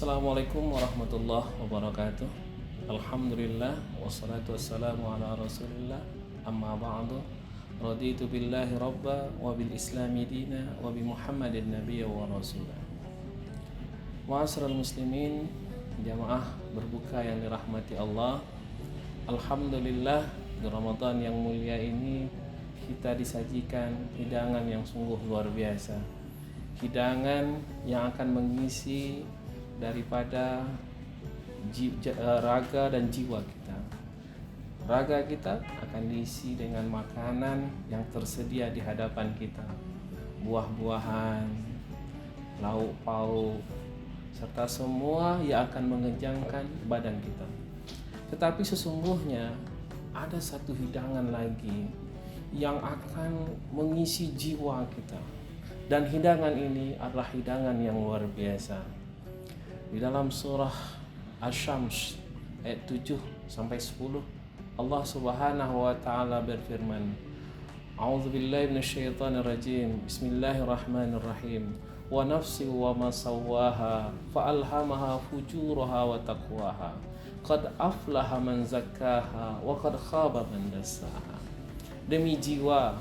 Assalamualaikum warahmatullahi wabarakatuh. Alhamdulillah wassalatu wassalamu ala Rasulillah. Amma ba'du. Raditu billahi rabba wa bil islami dina wa bi Muhammadin nabiyya wa rasulah. Ma'asyiral muslimin, jamaah berbuka yang dirahmati Allah. Alhamdulillah, di Ramadan yang mulia ini kita disajikan hidangan yang sungguh luar biasa. Hidangan yang akan mengisi daripada raga dan jiwa kita. Raga kita akan diisi dengan makanan yang tersedia di hadapan kita, buah-buahan, lauk pauk, serta semua yang akan mengenyangkan badan kita. Tetapi sesungguhnya ada satu hidangan lagi yang akan mengisi jiwa kita, dan hidangan ini adalah hidangan yang luar biasa. Di dalam surah Asy-Syams ayat 7 sampai 10, Allah Subhanahu wa taala berfirman, A'udzubillahi minasyaitonirrajim. Bismillahirrahmanirrahim. Wa nafsi wa ma sawwaha fa alhamaha fujuraha wa taqwaha. Qad aflaha man zakkaha wa qad khaba man dassaha. Demi jiwa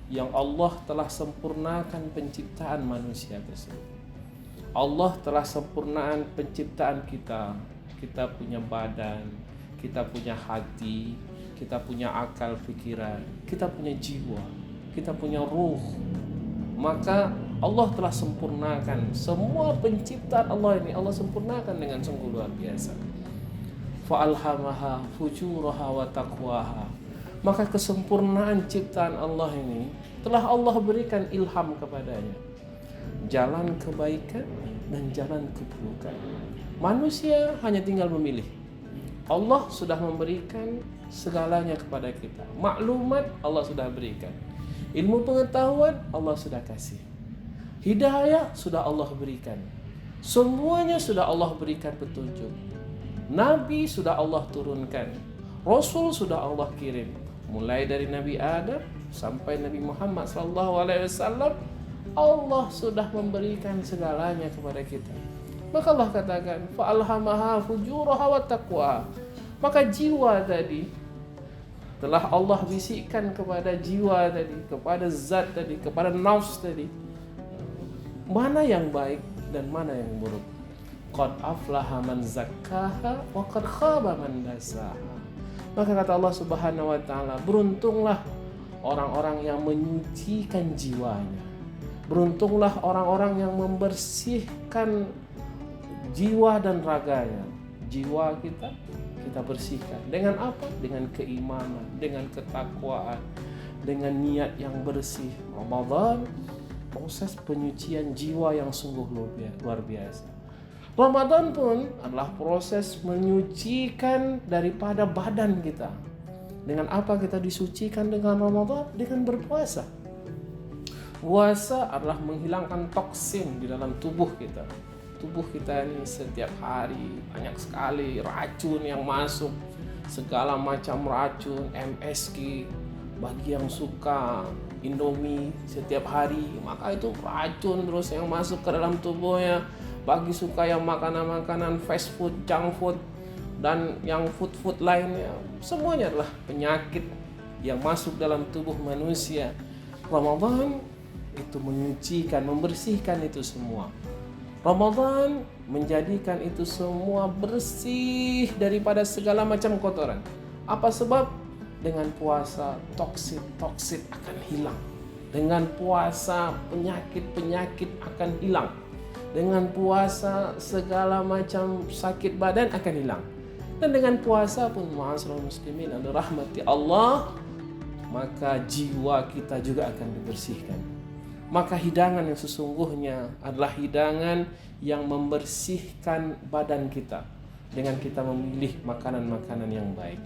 yang Allah telah sempurnakan penciptaan manusia tersebut. Allah telah sempurnakan penciptaan kita. Kita punya badan, kita punya hati, kita punya akal pikiran, kita punya jiwa, kita punya ruh. Maka Allah telah sempurnakan semua penciptaan Allah ini. Allah sempurnakan dengan sungguh luar biasa. Fa'alhamaha fujuraha wa taqwaha. Maka kesempurnaan ciptaan Allah ini telah Allah berikan ilham kepadanya, jalan kebaikan dan jalan keburukan. Manusia hanya tinggal memilih. Allah sudah memberikan segalanya kepada kita. Maklumat Allah sudah berikan. Ilmu pengetahuan Allah sudah kasih. Hidayah sudah Allah berikan. Semuanya sudah Allah berikan petunjuk. Nabi sudah Allah turunkan. Rasul sudah Allah kirim. Mulai dari Nabi Adam sampai Nabi Muhammad SAW, Allah sudah memberikan segalanya kepada kita. Maka Allah katakan, fa'alhamaha fujuraha wa taqwa. Maka jiwa tadi telah Allah bisikkan kepada jiwa tadi, kepada zat tadi, kepada nafs tadi, mana yang baik dan mana yang buruk. Qad aflaha man zakkaha wa qad khaba man dassaha. Maka kata Allah Subhanahu wa taala, beruntunglah orang-orang yang menyucikan jiwanya. Beruntunglah orang-orang yang membersihkan jiwa dan raganya. Jiwa kita bersihkan. Dengan apa? Dengan keimanan, dengan ketakwaan, dengan niat yang bersih. Ramadan, proses penyucian jiwa yang sungguh luar biasa. Ramadan pun adalah proses menyucikan daripada badan kita. Dengan apa kita disucikan dengan Ramadan? Dengan berpuasa. Puasa adalah menghilangkan toksin di dalam tubuh kita. Tubuh kita ini setiap hari banyak sekali racun yang masuk, segala macam racun, MSG. Bagi yang suka Indomie setiap hari, maka itu racun terus yang masuk ke dalam tubuhnya. Bagi suka yang makanan-makanan fast food, junk food, dan yang food lainnya, semuanya adalah penyakit yang masuk dalam tubuh manusia. Ramadan itu menyucikan, membersihkan itu semua. Ramadan menjadikan itu semua bersih daripada segala macam kotoran. Apa sebab? Dengan puasa toksit akan hilang. Dengan puasa penyakit akan hilang. Dengan puasa segala macam sakit badan akan hilang. Dan dengan puasa pun, ma'asyiral muslimin yang dirahmati Allah, maka jiwa kita juga akan dibersihkan. Maka hidangan yang sesungguhnya adalah hidangan yang membersihkan badan kita dengan kita memilih makanan-makanan yang baik.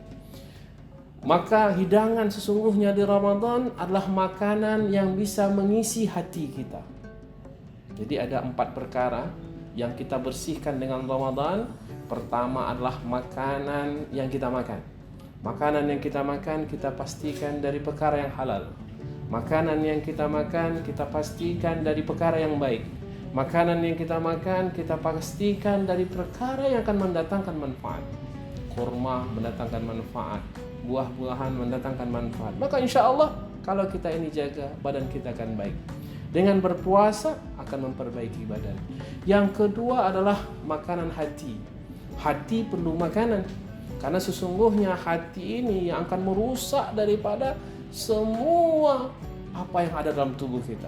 Maka hidangan sesungguhnya di Ramadan adalah makanan yang bisa mengisi hati kita. Jadi ada 4 perkara yang kita bersihkan dengan Ramadan. Pertama adalah makanan yang kita makan. Makanan yang kita makan kita pastikan dari perkara yang halal. Makanan yang kita makan kita pastikan dari perkara yang baik. Makanan yang kita makan, kita pastikan dari perkara yang akan mendatangkan manfaat. Kurma mendatangkan manfaat, buah-buahan mendatangkan manfaat. Maka insya Allah kalau kita ini jaga, badan kita akan baik. Dengan berpuasa akan memperbaiki badan. Yang kedua adalah makanan hati. Hati perlu makanan. Karena sesungguhnya hati ini yang akan merusak daripada semua apa yang ada dalam tubuh kita.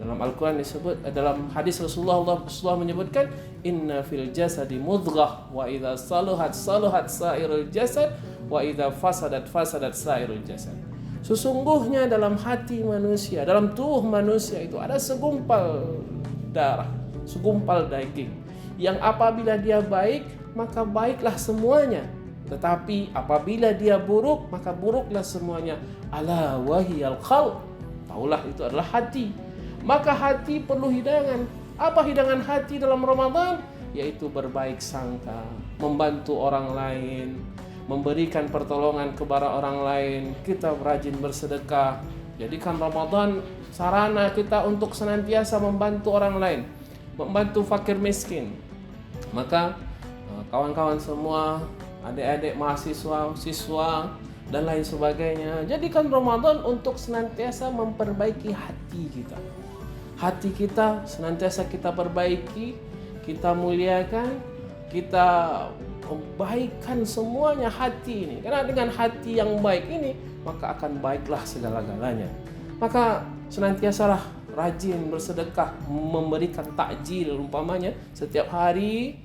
Dalam Al-Quran disebut, dalam hadis Rasulullah menyebutkan, inna fil jasadi mudghah wa idza saluhat sairul jasad wa idza fasadat sairul jasad. Sesungguhnya dalam hati manusia, dalam tubuh manusia itu ada segumpal darah, segumpal daging, yang apabila dia baik, maka baiklah semuanya. Tetapi apabila dia buruk, maka buruklah semuanya. Ala wahiyal qalb. Taulah itu adalah hati. Maka hati perlu hidangan. Apa hidangan hati dalam Ramadan? Yaitu berbaik sangka, membantu orang lain, memberikan pertolongan kepada orang lain. Kita rajin bersedekah. Jadikan Ramadan sarana kita untuk senantiasa membantu orang lain, membantu fakir miskin. Maka kawan-kawan semua, adik-adik mahasiswa, siswa dan lain sebagainya, jadikan Ramadan untuk senantiasa memperbaiki hati kita. Hati kita senantiasa kita perbaiki, kita muliakan, kita membaikkan semuanya hati ini. Karena dengan hati yang baik ini, maka akan baiklah segala-galanya. Maka senantiasalah rajin bersedekah, memberikan takjil umpamanya setiap hari.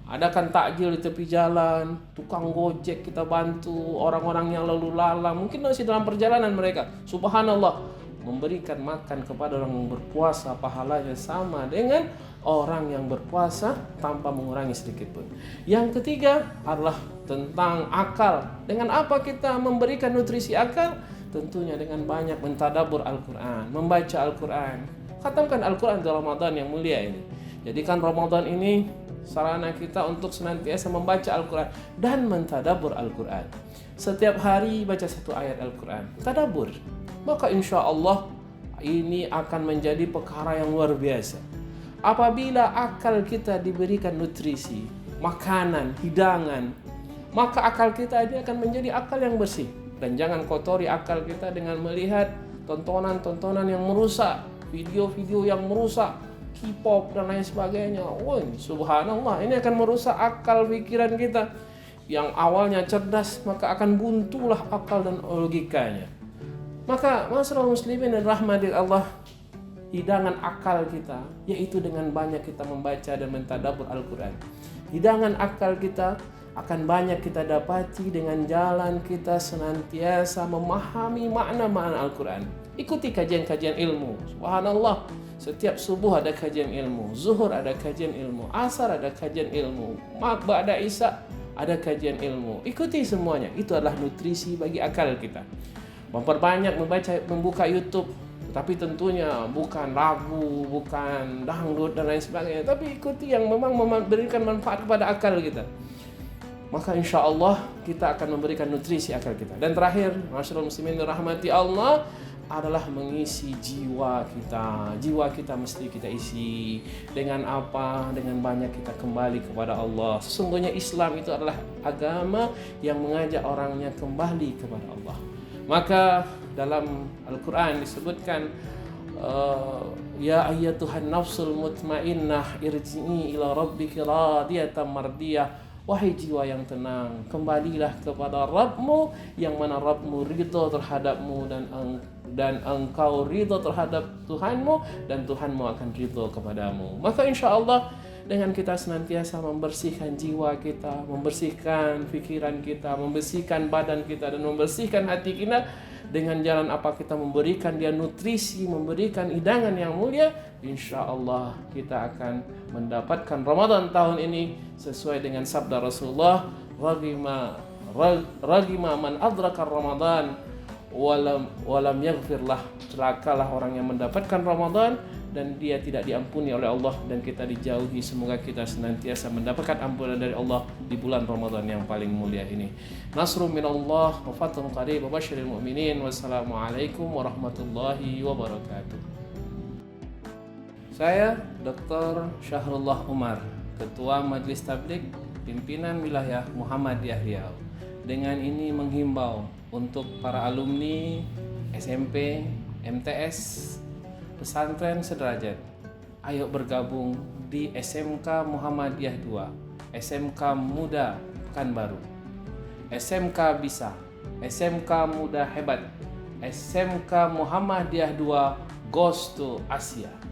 Adakan takjil di tepi jalan, tukang gojek kita bantu, orang-orang yang lalu lalang, mungkin masih dalam perjalanan mereka. Subhanallah, memberikan makan kepada orang yang berpuasa, pahalanya sama dengan orang yang berpuasa tanpa mengurangi sedikit pun. Yang ketiga adalah tentang akal. Dengan apa kita memberikan nutrisi akal? Tentunya dengan banyak mentadabbur Al-Quran, membaca Al-Quran. Khatamkan Al-Quran di Ramadan yang mulia ini. Jadikan Ramadan ini sarana kita untuk senantiasa membaca Al-Quran dan mentadabbur Al-Quran. Setiap hari baca satu ayat Al-Quran, tadabbur. Maka insya Allah ini akan menjadi perkara yang luar biasa. Apabila akal kita diberikan nutrisi, makanan, hidangan, maka akal kita ini akan menjadi akal yang bersih. Dan jangan kotori akal kita dengan melihat tontonan-tontonan yang merusak, video-video yang merusak, K-pop dan lain sebagainya. Woi, subhanallah, ini akan merusak akal pikiran kita. Yang awalnya cerdas, maka akan buntulah akal dan logikanya. Maka masyarakat muslimin dan rahmati Allah, hidangan akal kita yaitu dengan banyak kita membaca dan mentadabbur Al-Quran. Hidangan akal kita akan banyak kita dapati dengan jalan kita senantiasa memahami makna-makna Al-Quran. Ikuti kajian-kajian ilmu. Subhanallah, setiap subuh ada kajian ilmu, zuhur ada kajian ilmu, asar ada kajian ilmu, ba'da isya ada kajian ilmu. Ikuti semuanya. Itu adalah nutrisi bagi akal kita. Memperbanyak membuka YouTube, tapi tentunya bukan lagu, bukan dangdut dan lain sebagainya, tapi ikuti yang memang memberikan manfaat kepada akal kita. Maka insya Allah kita akan memberikan nutrisi akal kita. Dan terakhir, masyaallah muslimin rahmati Allah, adalah mengisi jiwa kita. Jiwa kita mesti kita isi dengan apa? Dengan banyak kita kembali kepada Allah. Sesungguhnya Islam itu adalah agama yang mengajak orangnya kembali kepada Allah. Maka dalam Al-Quran disebutkan, ya ayyatuhan nafsul mutmainnah irji'i ila rabbiki radiyatan mardiyah. Wahai jiwa yang tenang, kembalilah kepada Rabbmu yang mana Rabbmu ridho terhadapmu dan engkau ridho terhadap Tuhanmu dan Tuhanmu akan ridho kepadamu. Maka insya Allah dengan kita senantiasa membersihkan jiwa kita, membersihkan pikiran kita, membersihkan badan kita dan membersihkan hati kita, dengan jalan apa kita memberikan dia nutrisi, memberikan hidangan yang mulia, insya Allah kita akan mendapatkan Ramadan tahun ini sesuai dengan sabda Rasulullah, ragima man adraka Ramadan walam yaghfirlah. Celakalah orang yang mendapatkan Ramadan dan dia tidak diampuni oleh Allah dan kita dijauhi. Semoga kita senantiasa mendapatkan ampunan dari Allah di bulan Ramadan yang paling mulia ini. Nasrun minallah wa fathun qarib wa basyiril mu'minin. Wassalamualaikum warahmatullahi wabarakatuh. Saya Dr. Syahrullah Umar, Ketua Majelis Tabligh Pimpinan Wilayah Muhammadiyah Riau. Dengan ini menghimbau untuk para alumni SMP, MTS, pesantren sederajat, ayo bergabung di SMK Muhammadiyah 2, SMK Muda Pekanbaru, SMK Bisa, SMK Muda Hebat, SMK Muhammadiyah 2 Goes to Asia.